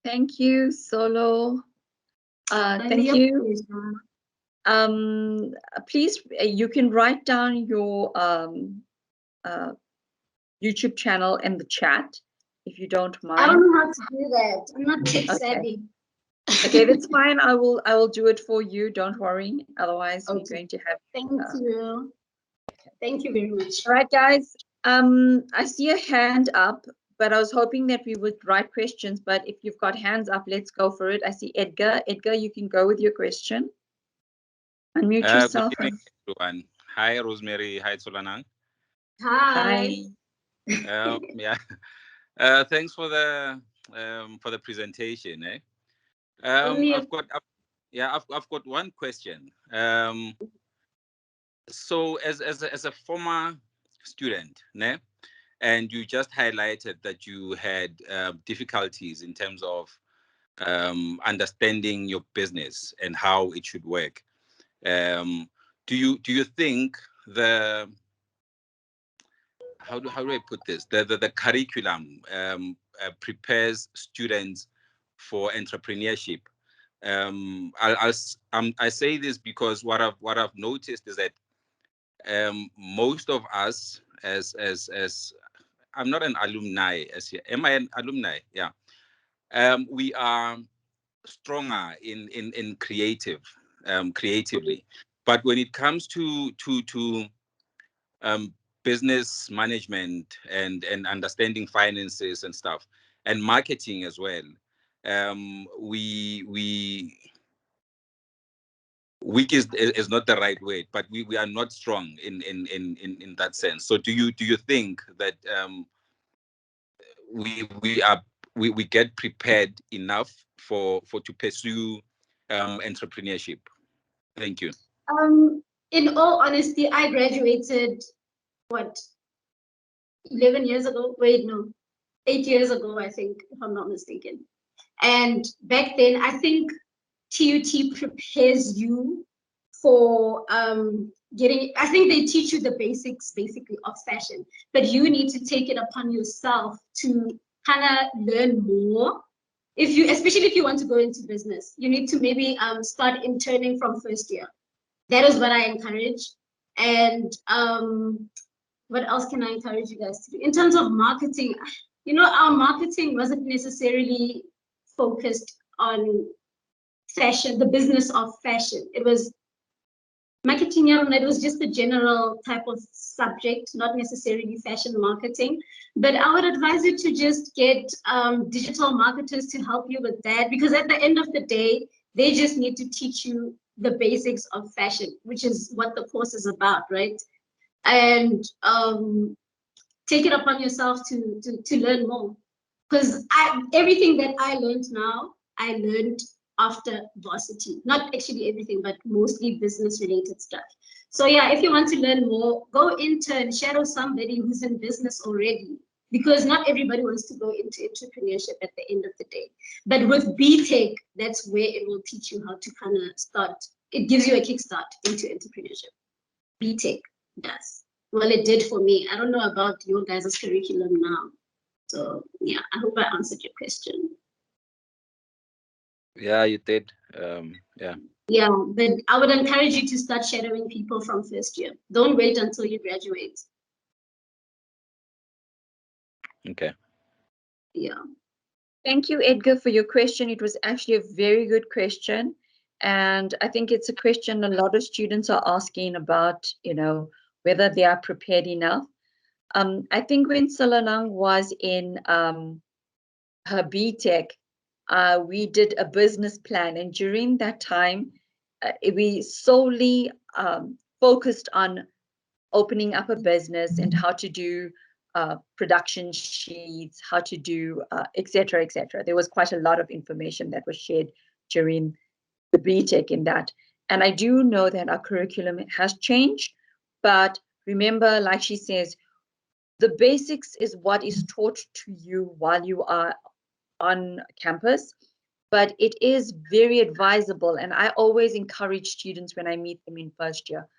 Thank you, Solo. Thank you. Please, you can write down your YouTube channel in the chat if you don't mind. I don't know how to do that. I'm not tech savvy. Okay, that's fine. I will do it for you. Don't worry. Otherwise, we're going to have. Thank you. Thank you very much. All right, guys. I see a hand up, but I was hoping that we would write questions. But if you've got hands up, let's go for it. I see Edgar. Edgar, you can go with your question. Unmute yourself. Good evening, everyone. Hi, Rosemary. Hi, Solanang. Hi. Yeah. Thanks for the presentation. I've got one question. So as a former student, and you just highlighted that you had difficulties in terms of understanding your business and how it should work. Do you think how do I put this? The curriculum prepares students for entrepreneurship? I say this because what I've noticed is that most of us, as I'm not an alumni, am I an alumni? Yeah. We are stronger in creatively, but when it comes to business management and understanding finances and stuff and marketing as well, weak is not the right word, but we are not strong in that sense. So do you think that we get prepared enough for to pursue entrepreneurship? Thank you. In all honesty, I graduated 11 years ago? Wait, no, 8 years ago, I think, if I'm not mistaken. And back then, I think TUT prepares you for I think they teach you the basics, basically, of fashion, but you need to take it upon yourself to kind of learn more. Especially if you want to go into business, you need to maybe start interning from first year. That is what I encourage. And what else can I encourage you guys to do? In terms of marketing, our marketing wasn't necessarily focused on fashion, the business of fashion. It was marketing, it was just a general type of subject, not necessarily fashion marketing. But I would advise you to just get digital marketers to help you with that, because at the end of the day, they just need to teach you the basics of fashion, which is what the course is about, right? And take it upon yourself to learn more. Because everything that I learned now, I learned after varsity. Not actually everything, but mostly business related stuff. So yeah, if you want to learn more, go intern, shadow somebody who's in business already, because not everybody wants to go into entrepreneurship at the end of the day. But with BTech, that's where it will teach you how to kind of start. It gives you a kickstart into entrepreneurship. BTech does. Well, it did for me. I don't know about your guys' curriculum now. So yeah, I hope I answered your question. Yeah, you did. Yeah. Yeah, but I would encourage you to start shadowing people from first year. Don't wait until you graduate. Okay. Yeah. Thank you, Edgar, for your question. It was actually a very good question. And I think it's a question a lot of students are asking about, whether they are prepared enough. I think when Solanang was in her BTech, we did a business plan. And during that time, we solely focused on opening up a business and how to do production sheets, how to do, et cetera, et cetera. There was quite a lot of information that was shared during the BTech in that. And I do know that our curriculum has changed, but remember, like she says, the basics is what is taught to you while you are on campus, but it is very advisable. And I always encourage students when I meet them in first year,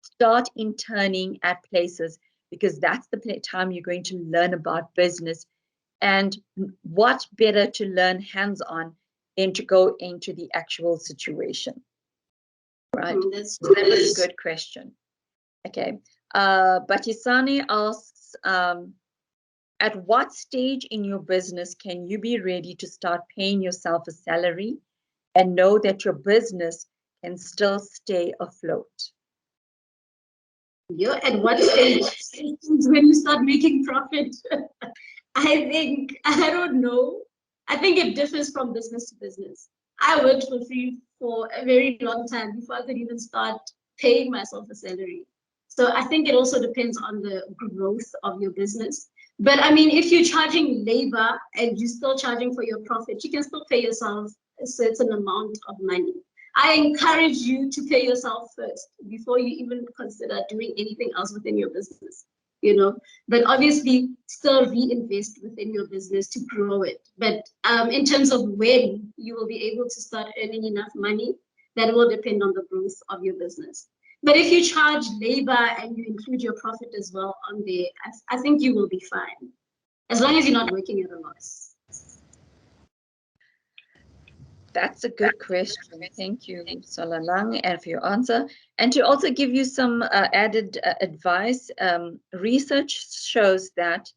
start interning at places, because that's the time you're going to learn about business And what better to learn hands-on than to go into the actual situation, right? So that was a good question. Okay. Batisani asks, at what stage in your business can you be ready to start paying yourself a salary and know that your business can still stay afloat? You're at what stage? When you start making profit? I don't know. I think it differs from business to business. I worked for free for a very long time before I could even start paying myself a salary. So I think it also depends on the growth of your business. But I mean, if you're charging labor and you're still charging for your profit, you can still pay yourself a certain amount of money. I encourage you to pay yourself first before you even consider doing anything else within your business, you know. But obviously, still reinvest within your business to grow it. But in terms of when you will be able to start earning enough money, that will depend on the growth of your business. But if you charge labor and you include your profit as well on there, I think you will be fine, as long as you're not working at a loss. That's a good question. Thank you, Salalang, and for your answer. And to also give you some added advice, research shows that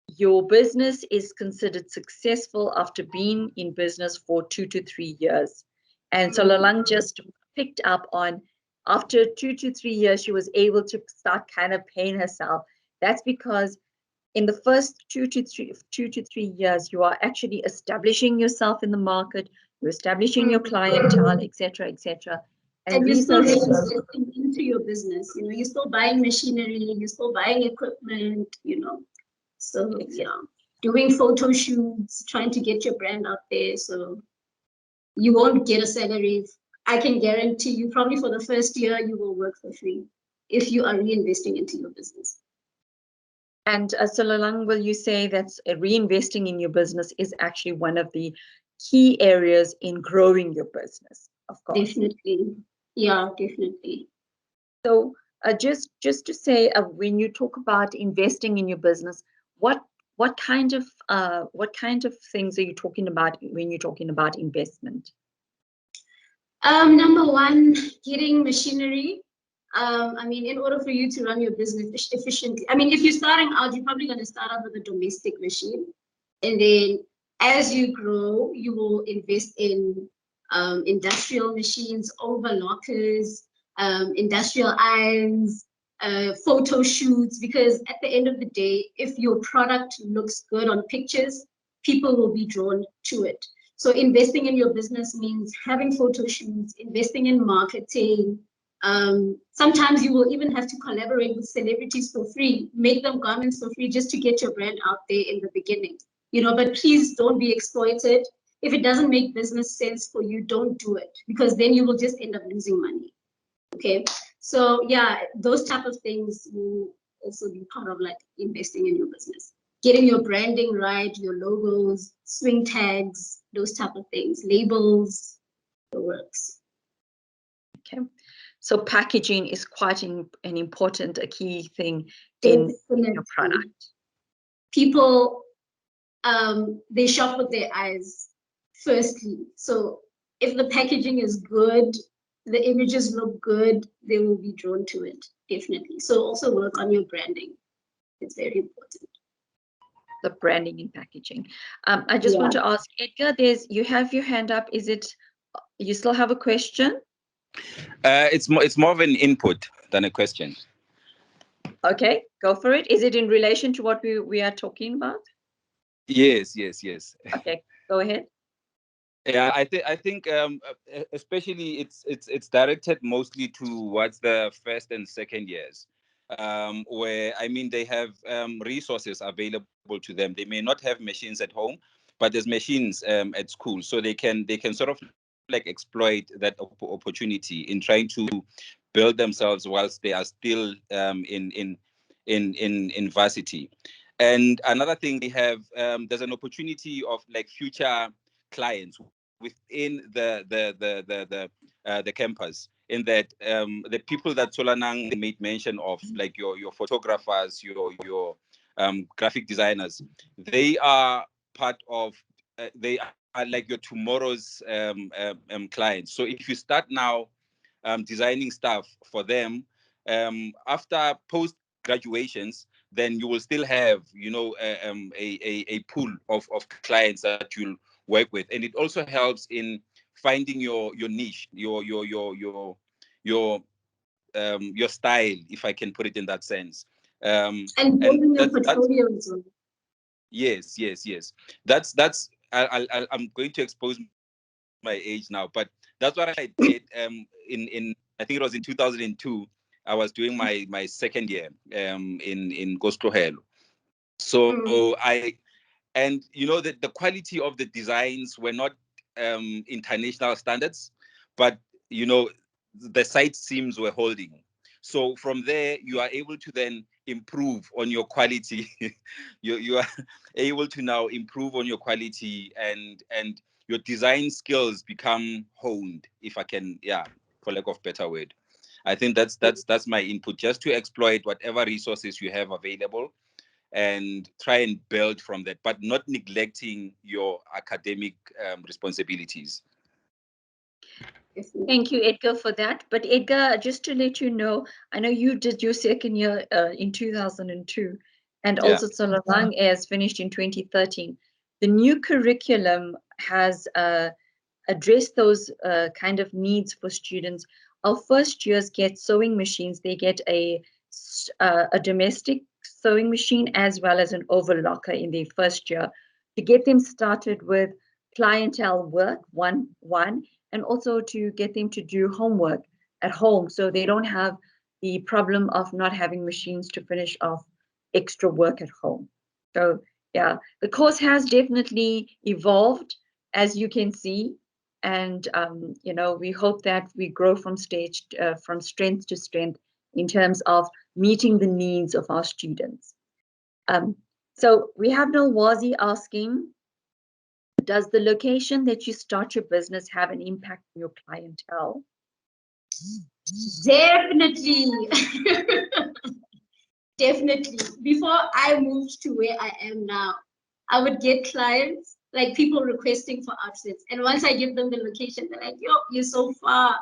your business is considered successful after being in business for 2 to 3 years. And Salalang just picked up on, after 2 to 3 years, she was able to start kind of paying herself. That's because in the first 2 to 3 years, you are actually establishing yourself in the market, you're establishing your clientele, etc., etc. And you're still investing into your business. You know, you're still buying machinery, you're still buying equipment. You know, so yeah, doing photo shoots, trying to get your brand out there. So you won't get a salary. I can guarantee you, probably for the first year, you will work for free if you are reinvesting into your business. And Salalang, will you say that reinvesting in your business is actually one of the key areas in growing your business? Of course. Definitely. Yeah, definitely. So just to say, when you talk about investing in your business, what kind of things are you talking about when you're talking about investment? Number one, getting machinery. I mean, in order for you to run your business efficiently, I mean, if you're starting out, you're probably going to start out with a domestic machine. And then as you grow, you will invest in industrial machines, overlockers, industrial irons, photo shoots, because at the end of the day, if your product looks good on pictures, people will be drawn to it. So investing in your business means having photo shoots, investing in marketing. Sometimes you will even have to collaborate with celebrities for free, make them garments for free just to get your brand out there in the beginning. You know, but please don't be exploited. If it doesn't make business sense for you, don't do it, because then you will just end up losing money. Okay, so yeah, those type of things will also be part of like investing in your business. Getting your branding right, your logos, swing tags, those type of things, labels, the works. Okay, so packaging is quite an important, a key thing in your product. People, they shop with their eyes firstly. So if the packaging is good, the images look good, they will be drawn to it, definitely. So also work on your branding. It's very important. The branding and packaging. I just want to ask Edgar, you have your hand up. Is it, you still have a question? It's more of an input than a question. Okay, go for it. Is it in relation to what we are talking about? Yes. Okay, go ahead. Yeah, I think especially it's directed mostly towards the first and second years, where I mean they have resources available to them. They may not have machines at home, but there's machines at school, so they can sort of like exploit that opportunity in trying to build themselves whilst they are still in varsity. And another thing they have, there's an opportunity of like future clients within the campus, in that the people that Solanang made mention of, like your photographers, your graphic designers. They are part of, they are like your tomorrow's clients. So if you start now designing stuff for them, after post graduations, then you will still have, you know, a pool of clients that you'll work with. And it also helps in finding your niche, your style, if I can put it in that sense. And And building your that's portfolio as well. yes. That's I'm going to expose my age now, but that's what I did. In I think it was in 2002. I was doing my second year in Gospel. So and you know that the quality of the designs were not international standards, but you know the site seams were holding. So from there you are able to then improve on your quality. You are able to now improve on your quality, and your design skills become honed, if I can, yeah, for lack of better word. I think that's my input, just to exploit whatever resources you have available and try and build from that, but not neglecting your academic responsibilities. Thank you, Edgar, for that. But Edgar, just to let you know, I know you did your second year in 2002, and Yeah. also Solalang has finished in 2013. The new curriculum has addressed those kind of needs for students. Our first years get sewing machines. They get a domestic sewing machine as well as an overlocker in their first year to get them started with clientele work, one, and also to get them to do homework at home so they don't have the problem of not having machines to finish off extra work at home. So yeah, the course has definitely evolved, as you can see, and you know, we hope that we grow from from strength to strength in terms of meeting the needs of our students. So we have Nalwazi asking, does the location that you start your business have an impact on your clientele? Definitely. Definitely. Before I moved to where I am now, I would get clients, like people requesting for outfits. And once I give them the location, they're like, yo, you're so far.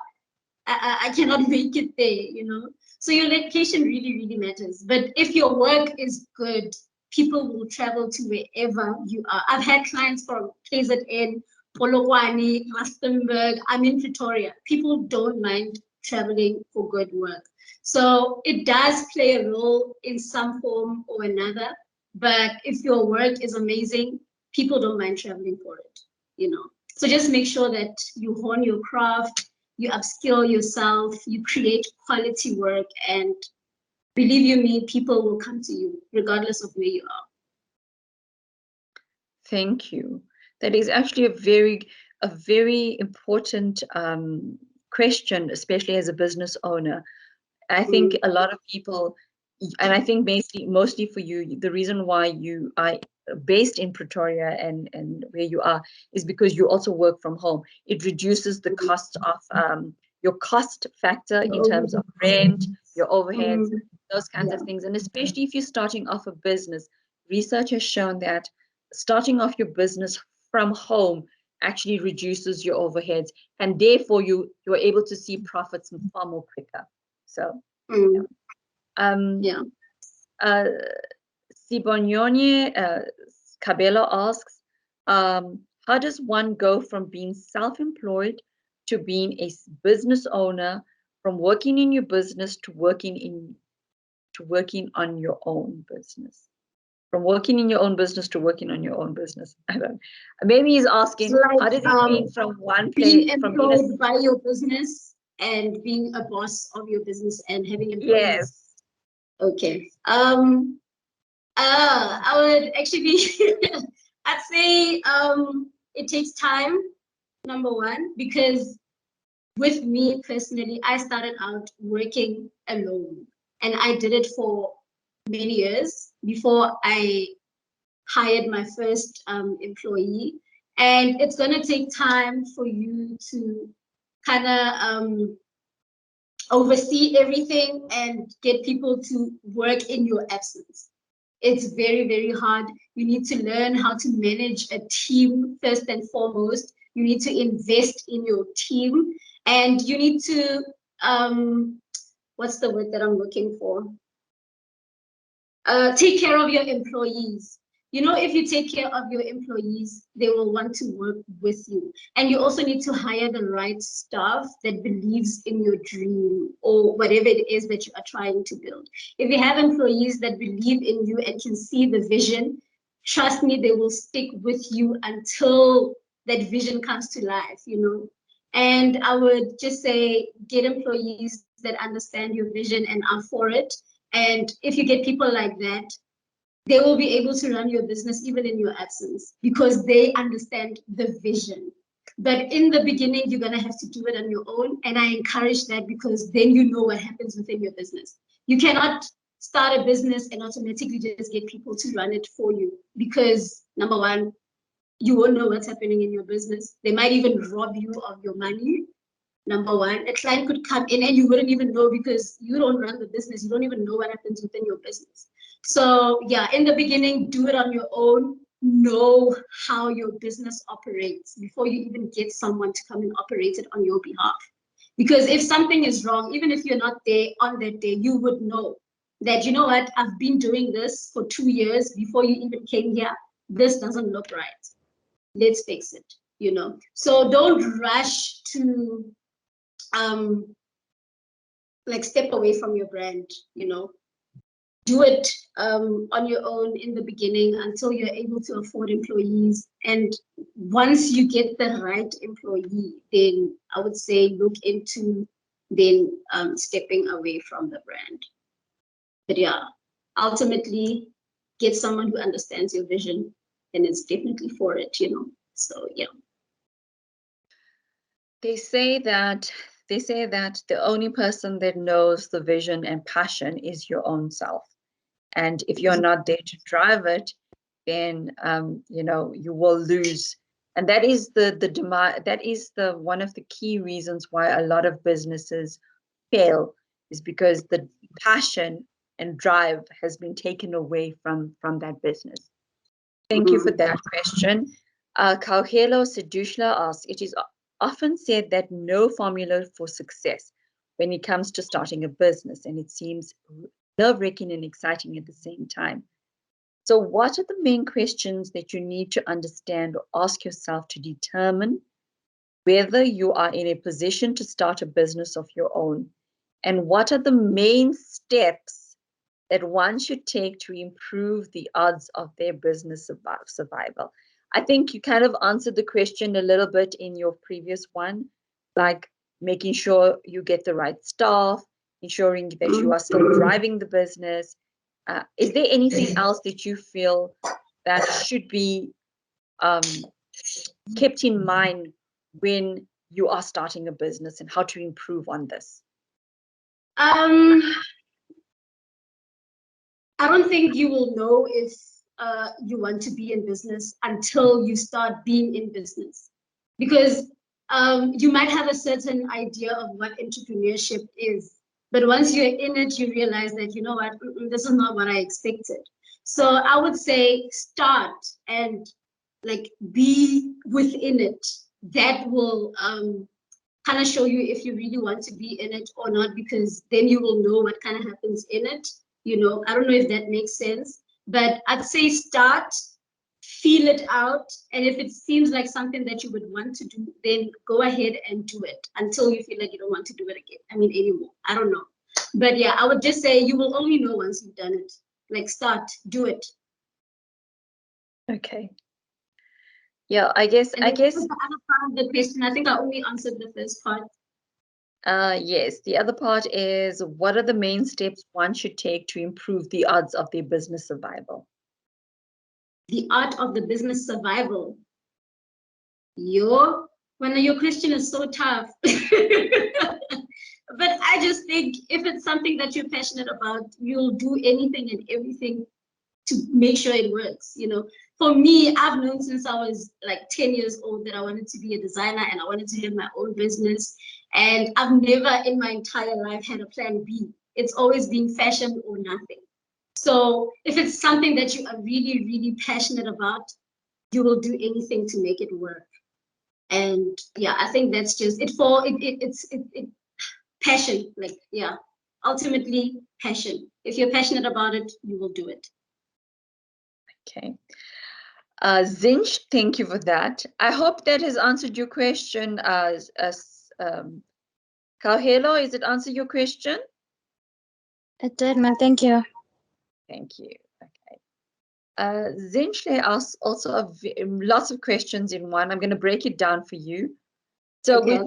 I cannot make it there, you know? So your location really, really matters. But if your work is good, people will travel to wherever you are. I've had clients from KZN, Polokwane, Rustenburg. I'm in Pretoria. People don't mind traveling for good work. So it does play a role in some form or another. But if your work is amazing, people don't mind traveling for it, you know? So just make sure that you hone your craft, you upskill yourself, you create quality work, and believe you me, people will come to you regardless of where you are. Thank you. That is actually a very important question, especially as a business owner. I think a lot of people, and I think mostly for you, the reason why you are based in Pretoria and where you are is because you also work from home. It reduces the cost of your cost factor in terms of rent, your overheads, those kinds of things. And especially if you're starting off a business, research has shown that starting off your business from home actually reduces your overheads, and therefore you're able to see profits far more quicker. So, Yeah. Sibonyonye Cabello asks, how does one go from being self-employed to being a business owner, from working in your business to working on your own business? From working in your own business to working on your own business. I don't. Maybe he's asking, Like, how does it mean from one being place, from employed by your business and being a boss of your business and having employees? Yes. Okay. I would actually I'd say it takes time, number one, because with me personally, I started out working alone, and I did it for many years before I hired my first employee. And it's gonna take time for you to kind of oversee everything and get people to work in your absence. It's very, very hard. You need to learn how to manage a team first and foremost. You need to invest in your team, and you need to, what's the word that I'm looking for? Take care of your employees. You know, if you take care of your employees, they will want to work with you. And you also need to hire the right staff that believes in your dream or whatever it is that you are trying to build. If you have employees that believe in you and can see the vision, trust me, they will stick with you until that vision comes to life, you know. And I would just say, get employees that understand your vision and are for it. And if you get people like that, they will be able to run your business even in your absence because they understand the vision. But in the beginning, you're going to have to do it on your own. And I encourage that because then you know what happens within your business. You cannot start a business and automatically just get people to run it for you because, number one, you won't know what's happening in your business. They might even rob you of your money. Number one, a client could come in and you wouldn't even know because you don't run the business. You don't even know what happens within your business. So yeah, in the beginning, do it on your own. Know how your business operates before you even get someone to come and operate it on your behalf. Because if something is wrong, even if you're not there on that day, you would know that, you know what, I've been doing this for 2 years before you even came here. This doesn't look right. Let's fix it, you know. So don't rush to like step away from your brand, you know. Do it on your own in the beginning until you're able to afford employees. And once you get the right employee, then I would say look into then stepping away from the brand. But yeah, ultimately get someone who understands your vision and is definitely for it, you know. So yeah. They say that the only person that knows the vision and passion is your own self. And if you're not there to drive it, then you know, you will lose. And that is the one of the key reasons why a lot of businesses fail, is because the passion and drive has been taken away from that business. Thank you for that question. Kauhelo Sedushla asks, it is often said that no formula for success when it comes to starting a business, and it seems nerve-wracking and exciting at the same time. So what are the main questions that you need to understand or ask yourself to determine whether you are in a position to start a business of your own? And what are the main steps that one should take to improve the odds of their business survival? I think you kind of answered the question a little bit in your previous one, like making sure you get the right staff, ensuring that you are still driving the business. Is there anything else that you feel that should be kept in mind when you are starting a business, and how to improve on this? I don't think you will know if you want to be in business until you start being in business. Because you might have a certain idea of what entrepreneurship is, but once you're in it, you realize that, you know what, this is not what I expected. So I would say start and like be within it. That will kind of show you if you really want to be in it or not, because then you will know what kind of happens in it. You know, I don't know if that makes sense, but I'd say start, feel it out, and if it seems like something that you would want to do, then go ahead and do it until you feel like you don't want to do it again. I mean, anymore. I don't know. But yeah, I would just say you will only know once you've done it. Like start, do it. Okay. Yeah, I guess the other part of the question, I think I only answered the first part. Yes, the other part is, what are the main steps one should take to improve the odds of their business survival? The art of the business survival. Your question is so tough. But I just think if it's something that you're passionate about, you'll do anything and everything to make sure it works. You know, for me, I've known since I was like 10 years old that I wanted to be a designer and I wanted to have my own business. And I've never in my entire life had a plan B. It's always been fashion or nothing. So if it's something that you are really, really passionate about, you will do anything to make it work. And yeah, I think that's just it. It's passion. Like, yeah, ultimately passion. If you're passionate about it, you will do it. Okay. Zinch, thank you for that. I hope that has answered your question. Kauhelo, is it answer your question? It did, ma'am. Thank you. Thank you. Okay. Zinch asks also lots of questions in one. I'm going to break it down for you. So Okay.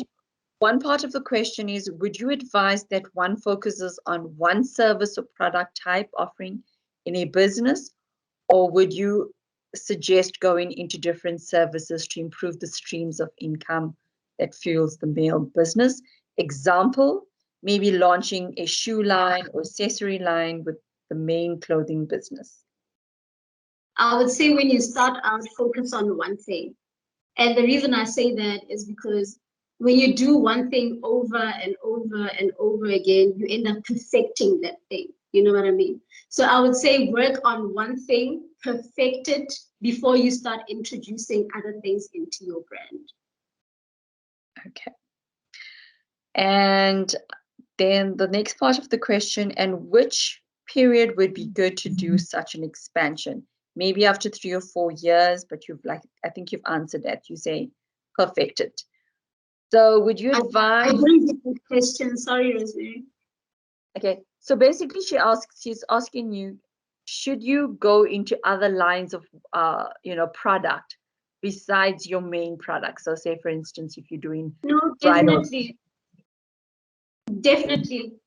one part of the question is, would you advise that one focuses on one service or product type offering in a business, or would you suggest going into different services to improve the streams of income that fuels the male business? Example, maybe launching a shoe line or accessory line with the main clothing business. I would say when you start out, focus on one thing. And the reason I say that is because when you do one thing over and over and over again, you end up perfecting that thing. You know what I mean? So I would say work on one thing, perfect it before you start introducing other things into your brand. Okay. And then the next part of the question, and which period would be good to do such an expansion? Maybe after 3 or 4 years, but I think you've answered that. You say perfect it. So would you advise? I didn't get the question. Sorry, Rosemary. Okay, so basically she's asking you, should you go into other lines of product besides your main product? So say for instance, if you're doing No, bridal. Definitely.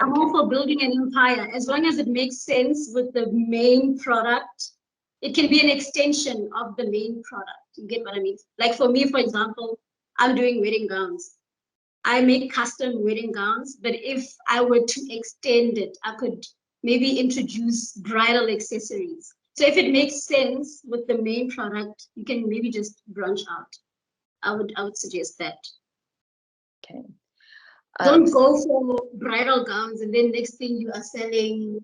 I'm all for building an empire as long as it makes sense with the main product. It can be an extension of the main product. You get what I mean? Like for me, for example, I'm doing wedding gowns. I make custom wedding gowns, but if I were to extend it, I could maybe introduce bridal accessories. So if it makes sense with the main product, you can maybe just branch out. I would suggest that. Okay. Don't go for bridal gowns and then next thing you are selling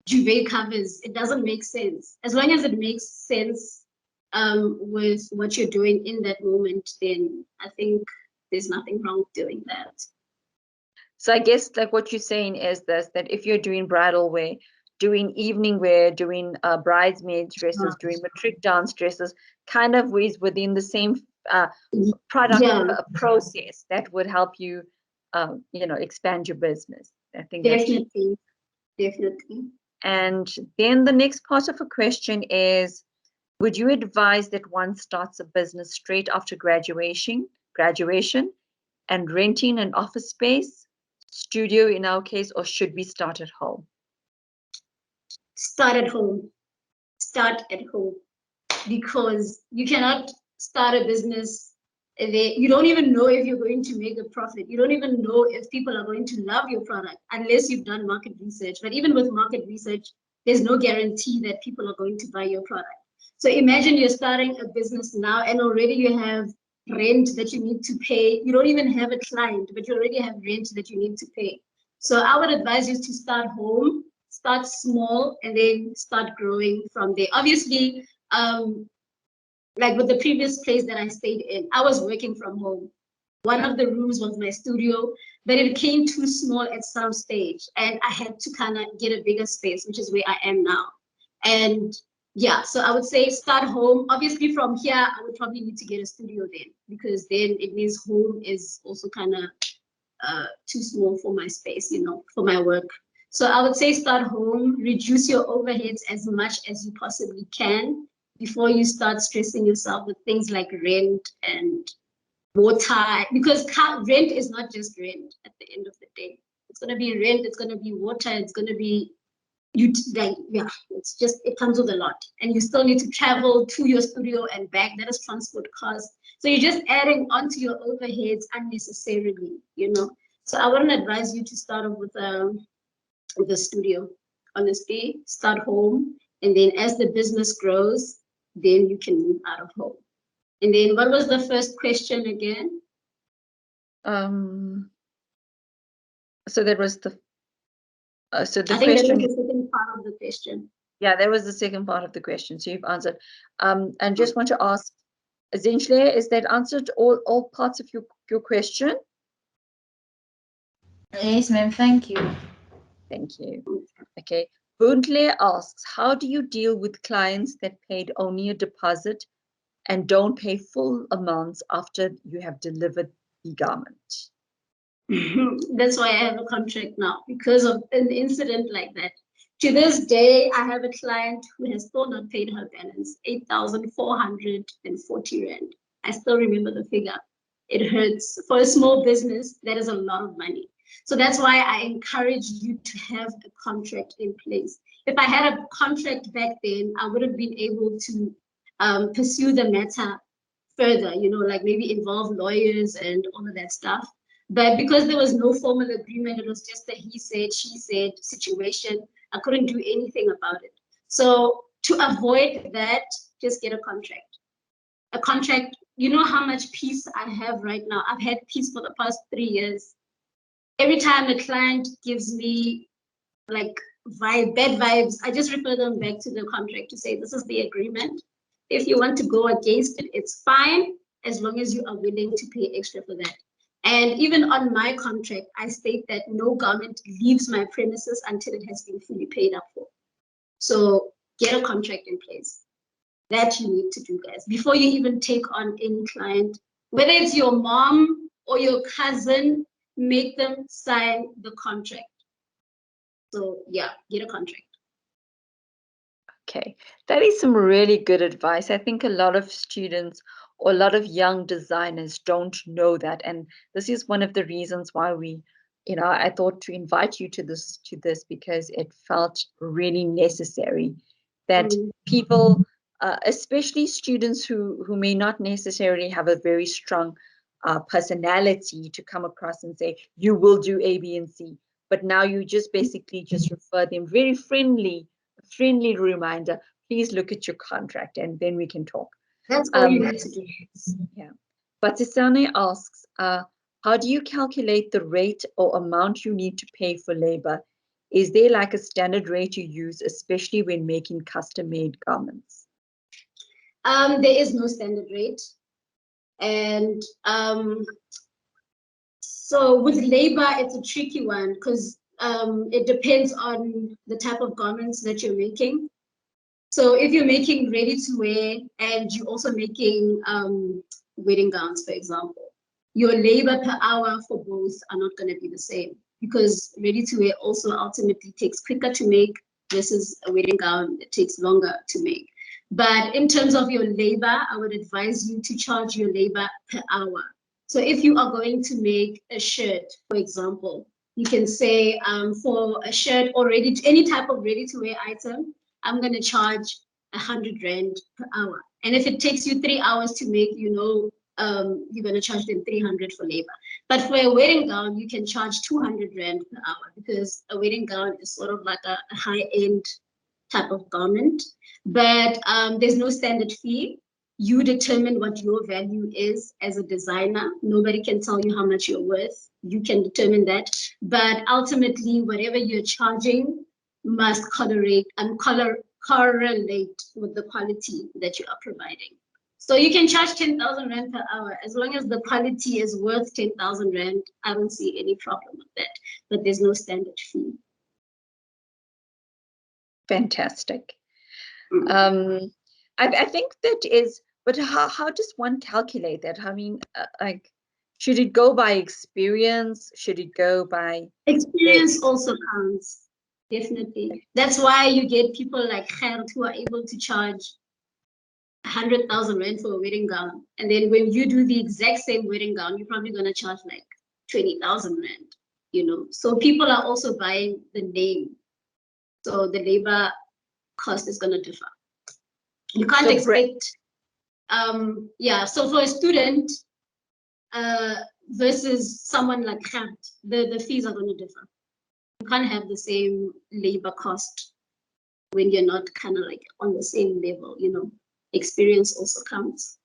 duvet covers. It doesn't make sense. As long as it makes sense with what you're doing in that moment, then I think there's nothing wrong with doing that. So I guess like what you're saying is this, that if you're doing bridal wear, doing evening wear, doing bridesmaids dresses, doing matric dance dresses, kind of is within the same product process that would help you, expand your business. I think definitely. And then the next part of a question is, would you advise that one starts a business straight after graduation, and renting an office space, studio in our case, or should we start at home? Start at home. Because you cannot start a business you don't even know if you're going to make a profit. You don't even know if people are going to love your product unless you've done market research. But even with market research, there's no guarantee that people are going to buy your product. So imagine you're starting a business now and already you have rent that you need to pay. You don't even have a client, but you already have rent that you need to pay. So I would advise you to start home, start small, and then start growing from there. Obviously, like with the previous place that I stayed in, I was working from home. One of the rooms was my studio, but it became too small at some stage. And I had to kind of get a bigger space, which is where I am now. And yeah, so I would say start home. Obviously from here, I would probably need to get a studio then, because then it means home is also kind of too small for my space, for my work. So I would say start home, reduce your overheads as much as you possibly can before you start stressing yourself with things like rent and water, because rent is not just rent at the end of the day. It's going to be rent, it's going to be water, it's going to be it comes with a lot. And you still need to travel to your studio and back. That is transport costs. So you're just adding onto your overheads unnecessarily, So I wouldn't advise you to start off with a studio. Honestly, start home, and then as the business grows, then you can move out of home. And then what was the first question again? So that was the question. I think that was the question. Yeah, that was the second part of the question. So you've answered. And just want to ask, essentially, is that answered all parts of your question? Yes, ma'am. Thank you. Thank you. Okay. Buntle asks, how do you deal with clients that paid only a deposit and don't pay full amounts after you have delivered the garment? That's why I have a contract now, because of an incident like that. To this day, I have a client who has still not paid her balance, 8,440 Rand. I still remember the figure. It hurts. For a small business, that is a lot of money. So that's why I encourage you to have a contract in place. If I had a contract back then, I would have been able to pursue the matter further, like maybe involve lawyers and all of that stuff. But because there was no formal agreement, it was just a he said, she said situation. I couldn't do anything about it. So to avoid that, just get a contract. A contract, you know how much peace I have right now. I've had peace for the past 3 years. Every time a client gives me like bad vibes, I just refer them back to the contract to say, this is the agreement. If you want to go against it, it's fine, as long as you are willing to pay extra for that. And even on my contract, I state that no garment leaves my premises until it has been fully paid up for. So get a contract in place. That you need to do, guys, before you even take on any client, whether it's your mom or your cousin, make them sign the contract. So yeah, get a contract. Okay, that is some really good advice. I think a lot of students or a lot of young designers don't know that, and this is one of the reasons why I thought to invite you to this because it felt really necessary that people, especially students who may not necessarily have a very strong personality, to come across and say you will do A, B, and C, but now you just basically just refer them very friendly reminder, please look at your contract and then we can talk. That's all you need to do. Yeah. But Batisane asks, how do you calculate the rate or amount you need to pay for labor? Is there like a standard rate you use, especially when making custom-made garments? There is no standard rate. And so with labor, it's a tricky one because it depends on the type of garments that you're making. So if you're making ready to wear and you're also making wedding gowns, for example, your labor per hour for both are not going to be the same, because ready to wear also ultimately takes quicker to make versus a wedding gown that takes longer to make. But in terms of your labor, I would advise you to charge your labor per hour. So if you are going to make a shirt, for example, you can say for a shirt or any type of ready to wear item, I'm going to charge 100 Rand per hour. And if it takes you 3 hours to make, you're going to charge them 300 for labor. But for a wedding gown, you can charge 200 Rand per hour, because a wedding gown is sort of like a high-end type of garment. But there's no standard fee. You determine what your value is as a designer. Nobody can tell you how much you're worth. You can determine that. But ultimately, whatever you're charging must correlate with the quality that you are providing. So you can charge 10,000 Rand per hour. As long as the quality is worth 10,000 Rand, I don't see any problem with that. But there's no standard fee. Fantastic. I think that is, but how does one calculate that? I mean, should it go by experience? Should it go by experience? Also counts, definitely. That's why you get people like Gert who are able to charge 100,000 Rand for a wedding gown, and then when you do the exact same wedding gown, you're probably going to charge like 20,000 Rand. So people are also buying the name, so the labor cost is going to differ. You can't expect so for a student versus someone like Gert, the fees are going to differ. You can't have the same labor cost when you're not kind of like on the same level. Experience also counts.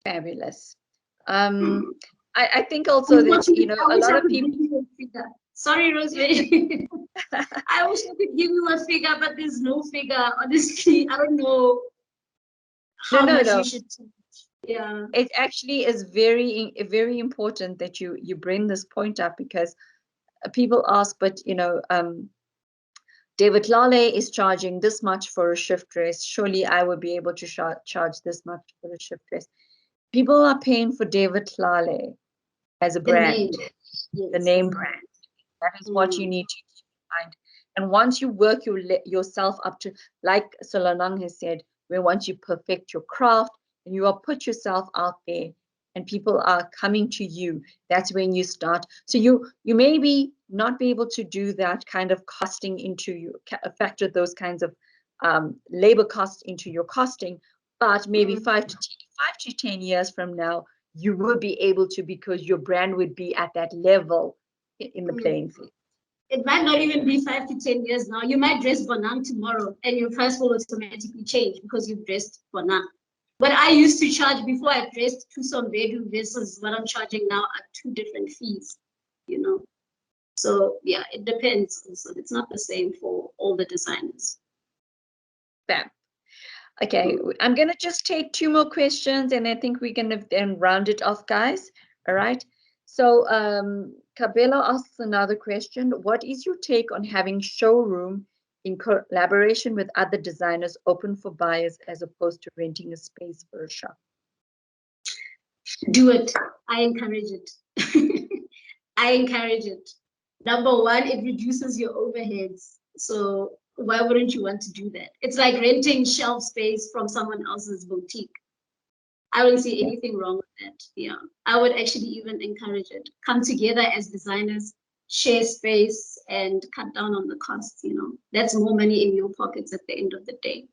Fabulous. I think also that a lot of people. Sorry, Rosemary. I wish I could give you a figure, but there's no figure. Honestly, I don't know how much you should charge. Yeah. It actually is very important that you bring this point up, because people ask, but David Lale is charging this much for a shift dress. Surely I would be able to charge this much for a shift dress. People are paying for David Lale as a brand, the name brand. That is what you need to find. And once you work yourself up to, like Solanang has said, where once you perfect your craft and you are put yourself out there and people are coming to you, that's when you start. So you maybe not be able to do that kind of costing into you, factor those kinds of labor costs into your costing, but maybe 5 to 10 years from now, you will be able to, because your brand would be at that level in the playing field. It might not even be 5 to 10 years now. You might dress Bonang tomorrow and your price will automatically change because you've dressed Bonang. What I used to charge before I dressed Tucson bedroom versus what I'm charging now are two different fees, So yeah, it depends. Also, it's not the same for all the designers. Bam. Okay, I'm going to just take 2 more questions and I think we're going to then round it off, guys. All right. So Cabello asks another question. What is your take on having Showroom in collaboration with other designers open for buyers as opposed to renting a space for a shop? Do it. I encourage it. I encourage it. Number one, it reduces your overheads. So why wouldn't you want to do that? It's like renting shelf space from someone else's boutique. I don't see anything wrong with that. Yeah, I would actually even encourage it. Come together as designers, share space, and cut down on the costs. That's more money in your pockets at the end of the day.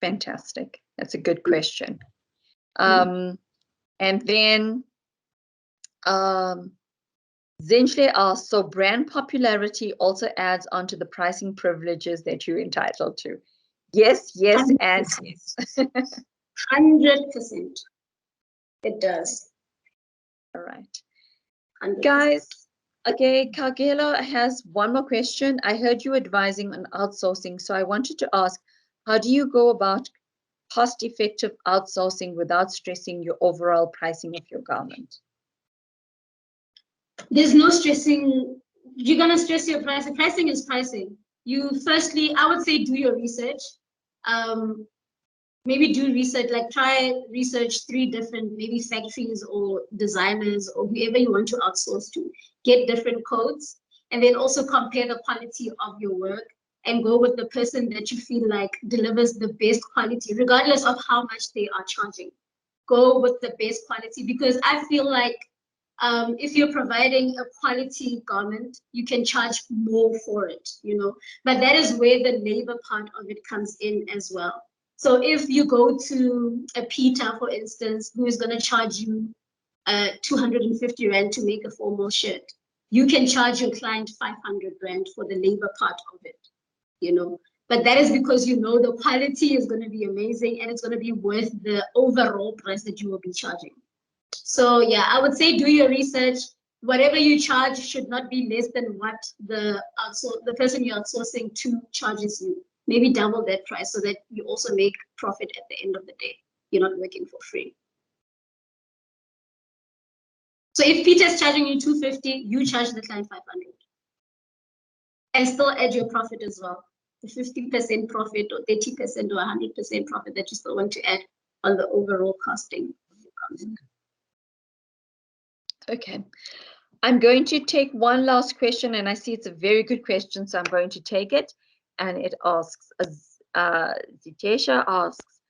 Fantastic. That's a good question. And then Zinhle asks, so brand popularity also adds on to the pricing privileges that you're entitled to. Yes, yes, 100%. And yes. 100%. It does. All right. 100%. Guys, okay, Kagela has one more question. I heard you advising on outsourcing, so I wanted to ask, how do you go about cost-effective outsourcing without stressing your overall pricing of your garment? There's no stressing. You're going to stress your pricing. Pricing is pricing. You firstly, I would say, do your research. Maybe do research, like try research 3 different maybe factories or designers or whoever you want to outsource to. Get different codes and then also compare the quality of your work and go with the person that you feel like delivers the best quality, regardless of how much they are charging. Go with the best quality, because I feel like if you're providing a quality garment, you can charge more for it, but that is where the labor part of it comes in as well. So if you go to a Peter, for instance, who is going to charge you 250 Rand to make a formal shirt, you can charge your client 500 Rand for the labor part of it, But that is because the quality is going to be amazing and it's going to be worth the overall price that you will be charging. So yeah, I would say do your research. Whatever you charge should not be less than what the person you're outsourcing to charges you. Maybe double that price so that you also make profit at the end of the day. You're not working for free. So if Peter's charging you 250, you charge the client 500. And still add your profit as well. The 50% profit or 30% or 100% profit that you still want to add on the overall costing of your content. Okay. I'm going to take one last question, and I see it's a very good question, so I'm going to take it. And it asks, Zitesha asks,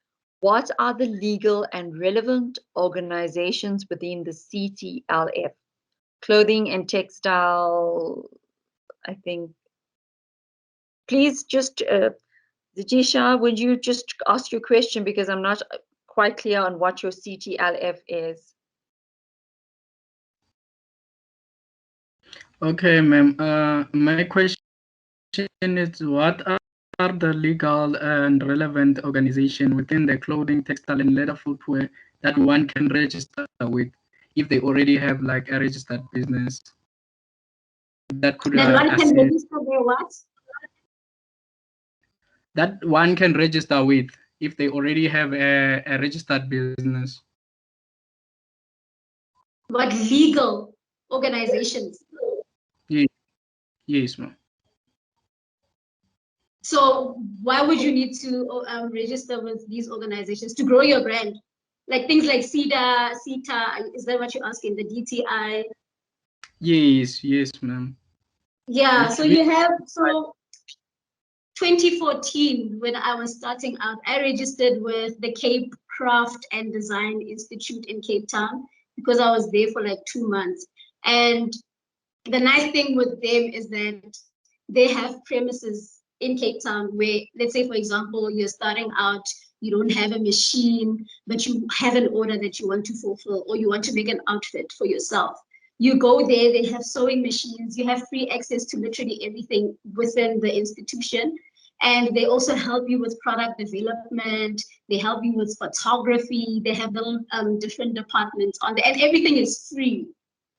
what are the legal and relevant organizations within the CTLF? Clothing and textile, I think. Please just, Zitesha, would you just ask your question, because I'm not quite clear on what your CTLF is. Okay, ma'am. My question is, what are the legal and relevant organizations within the clothing, textile, and leather footwear that one can register with if they already have like a registered business? that could That one can assist. register their what? That one can register with if they already have a registered business. What legal organizations? Yes, yes, ma'am. So why would you need to register with these organizations to grow your brand? Like things like CETA, is that what you're asking? The DTI? Yes, yes, ma'am. Yeah, Which so you have, so 2014, when I was starting out, I registered with the Cape Craft and Design Institute in Cape Town because I was there for like 2 months. And the nice thing with them is that they have premises in Cape Town where, let's say, for example, you're starting out, you don't have a machine, but you have an order that you want to fulfill, or you want to make an outfit for yourself. You go there, they have sewing machines, you have free access to literally everything within the institution. And they also help you with product development, they help you with photography, they have little different departments on there, and everything is free.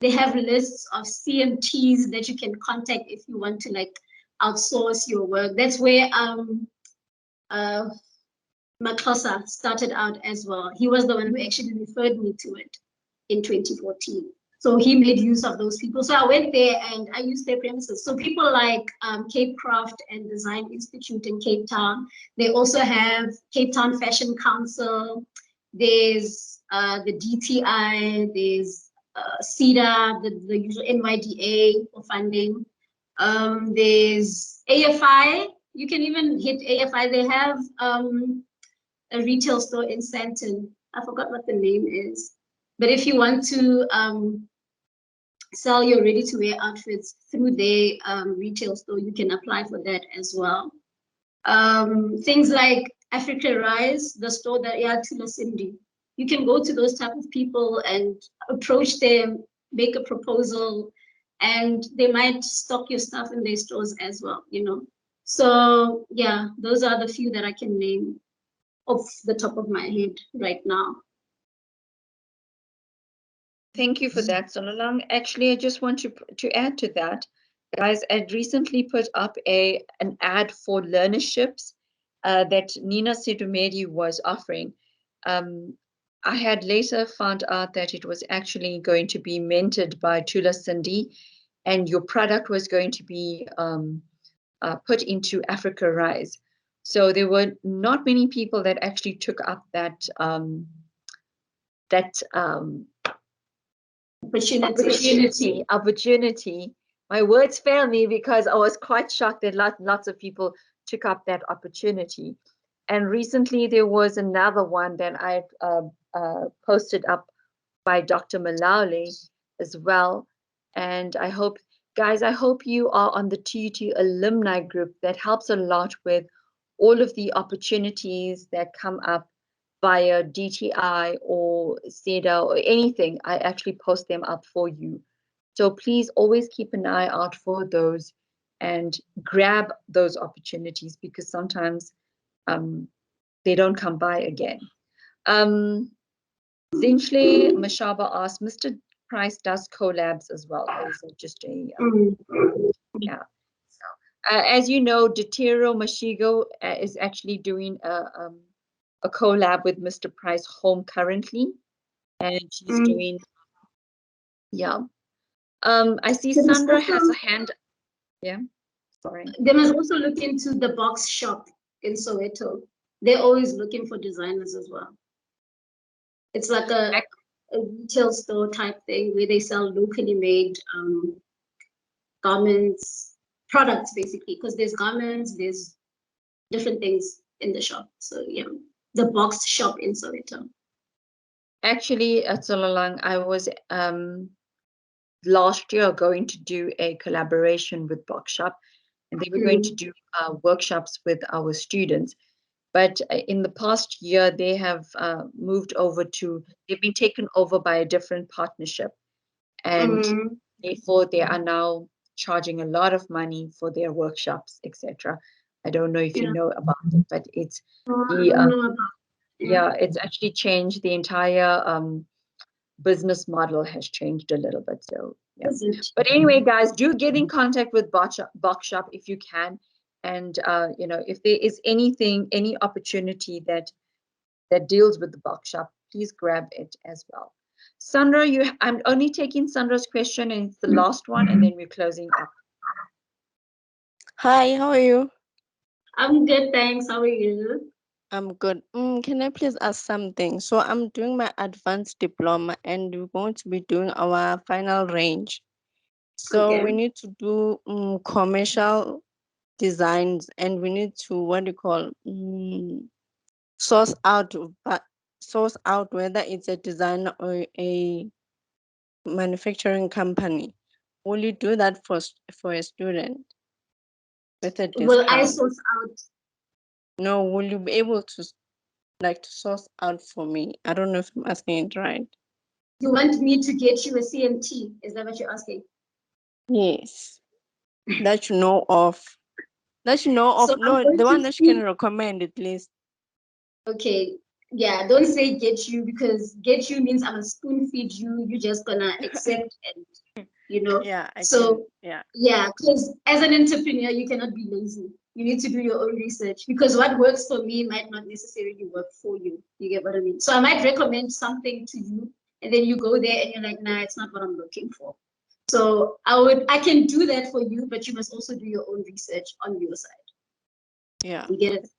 They have lists of CMTs that you can contact if you want to like outsource your work. That's where Makosa started out as well. He was the one who actually referred me to it in 2014. So he made use of those people. So I went there and I used their premises. So people like Cape Craft and Design Institute in Cape Town. They also have Cape Town Fashion Council. There's the DTI. There's CEDA, the usual NYDA for funding. There's AFI. You can even hit AFI. They have a retail store in Sandton. I forgot what the name is. But if you want to sell your ready-to-wear outfits through their retail store, you can apply for that as well. Things like Africa Rise, the store that Tula Cindy. You can go to those type of people and approach them, make a proposal, and they might stock your stuff in their stores as well, you know. So yeah, those are the few that I can name off the top of my head right now. Thank you for that, Sololang. Actually, I just want to add to that, guys. I'd recently put up an ad for learnerships that Nina Sidumedi was offering. I had later found out that it was actually going to be mentored by Tula Cindy, and your product was going to be put into Africa Rise. So there were not many people that actually took up that opportunity. My words fail me because I was quite shocked that lots of people took up that opportunity. And recently there was another one that I posted up by Dr. Malawi as well. And I hope, guys, I hope you are on the TUT alumni group. That helps a lot with all of the opportunities that come up via DTI or CEDA or anything. I actually post them up for you. So please always keep an eye out for those and grab those opportunities because sometimes they don't come by again. Zinchley Mashaba asked, Mr. Price does collabs as well. Is it just a yeah? So as you know, Detiro Mashigo is actually doing a collab with Mr. Price Home currently, and she's doing I see Sandra has a hand. Yeah, sorry. They must also look into the box shop in Soweto. They're always looking for designers as well. It's like a retail store type thing where they sell locally made garments, products basically, because there's garments, there's different things in the shop. So yeah, the box shop in Soweto. Actually, at Sololang, I was last year going to do a collaboration with Box Shop, and they were going to do workshops with our students. But in the past year, they have moved over they've been taken over by a different partnership. And therefore, they are now charging a lot of money for their workshops, etc. I don't know if you know about it, but it's it's actually changed the entire business model has changed a little bit. So yeah. Is it? But anyway, guys, do get in contact with Box Shop if you can. And you know, if there is anything, any opportunity that deals with the Box Shop, please grab it as well. Sandra, I'm only taking Sandra's question, and it's the last one, and then we're closing up. Hi, how are you? I'm good, thanks. How are you? I'm good. Can I please ask something? So I'm doing my advanced diploma and we're going to be doing our final range. So Okay. we need to do commercial designs and we need to, what do you call, source out, source out whether it's a designer or a manufacturing company. Will you do that for a student with a Will I discount? source out? No, will you be able to to source out for me? I don't know if I'm asking it right. You want me to get you a CMT? Is that what you're asking? Yes. That you know of. That you know So of. I'm No, going the to one that you see. can recommend at least. Okay. Yeah, don't say get you because get you means I'm gonna spoon feed you. You're just gonna accept and Yeah, I So can. Yeah. yeah, because as an entrepreneur, you cannot be lazy. You need to do your own research because what works for me might not necessarily work for you. You get what I mean? So I might recommend something to you, and then you go there and you're like, nah, it's not what I'm looking for. So I can do that for you, but you must also do your own research on your side. Yeah. You get it?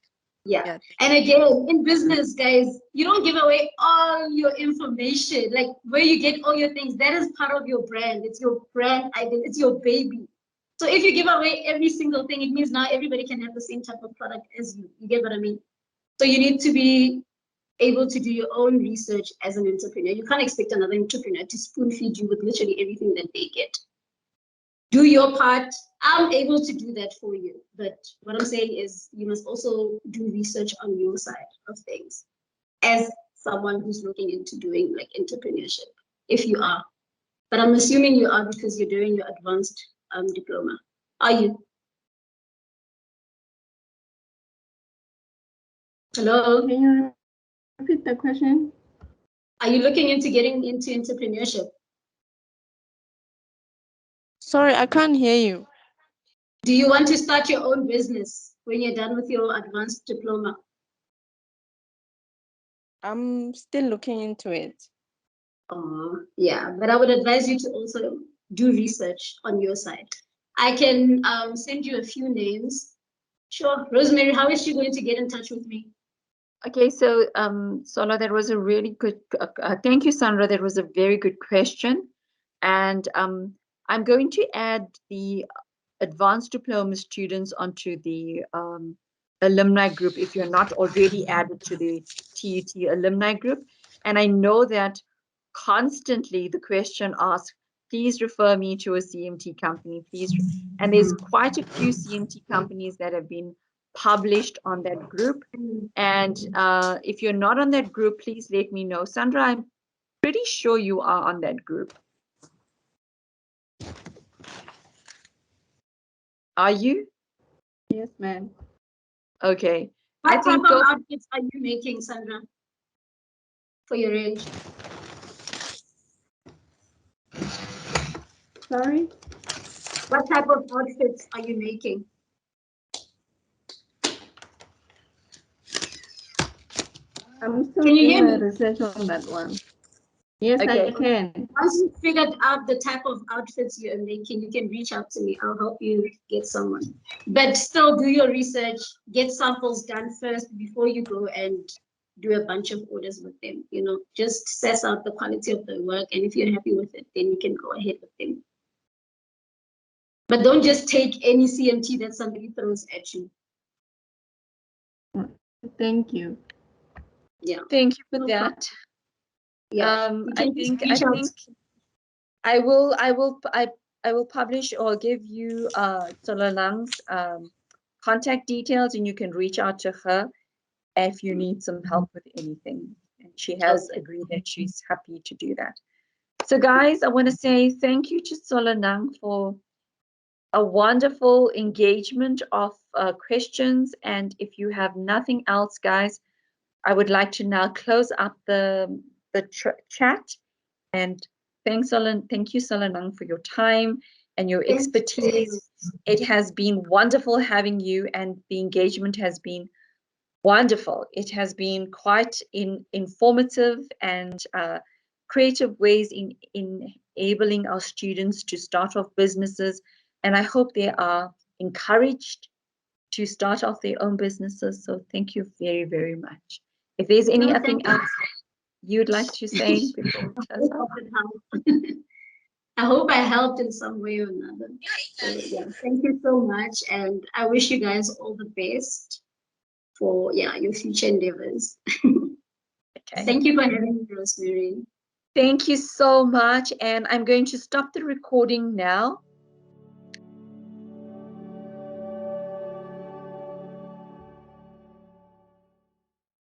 Yeah. Yeah. And again, in business, guys, you don't give away all your information, like where you get all your things. That is part of your brand. It's your brand identity. It's your baby. So if you give away every single thing, it means now everybody can have the same type of product as you. You get what I mean? So you need to be able to do your own research as an entrepreneur. You can't expect another entrepreneur to spoon feed you with literally everything that they get. Do your part. I'm able to do that for you. But what I'm saying is you must also do research on your side of things as someone who's looking into doing like entrepreneurship, if you are. But I'm assuming you are because you're doing your advanced diploma. Are you? Hello? Can you repeat the question? Are you looking into getting into entrepreneurship? Sorry, I can't hear you. Do you want to start your own business when you're done with your advanced diploma? I'm still looking into it. Yeah, but I would advise you to also do research on your side. I can send you a few names. Sure. Rosemary, how is she going to get in touch with me? Okay, so Sola, that was a really good. Thank you, Sandra. That was a very good question, and I'm going to add the advanced diploma students onto the alumni group if you're not already added to the TUT alumni group. And I know that constantly the question asks, please refer me to a CMT company, please. And there's quite a few CMT companies that have been published on that group. And if you're not on that group, please let me know. Sandra, I'm pretty sure you are on that group. Are you? Yes, ma'am. Okay. What I type think of outfits are you making, Sandra, for your range? Sorry? What type of outfits are you making? I'm still Can you doing hear my me? research on that one. Yes, Okay. I can. Once you figured out the type of outfits you're making, you can reach out to me. I'll help you get someone. But still do your research, get samples done first before you go and do a bunch of orders with them. Just assess out the quality of the work. And if you're happy with it, then you can go ahead with them. But don't just take any CMT that somebody throws at you. Thank you. Yeah. thank you for No that. problem. Yeah. You I can just think reach out. I will publish or give you Solalang's contact details, and you can reach out to her if you need some help with anything. And she has agreed that she's happy to do that. So guys, I want to say thank you to Solanang for a wonderful engagement of questions. And if you have nothing else, guys, I would like to now close up the chat. And thank you, Salanang, for your time and your Thank you. expertise. It has been wonderful having you, and the engagement has been wonderful. It has been quite informative and creative ways in enabling our students to start off businesses. And I hope they are encouraged to start off their own businesses. So thank you very, very much. If there's anything else you'd like to say before we close out? I hope I helped in some way or another. So yeah, thank you so much, and I wish you guys all the best for your future endeavors. Okay. Thank you for having me, Rosemary. Thank you so much, and I'm going to stop the recording now.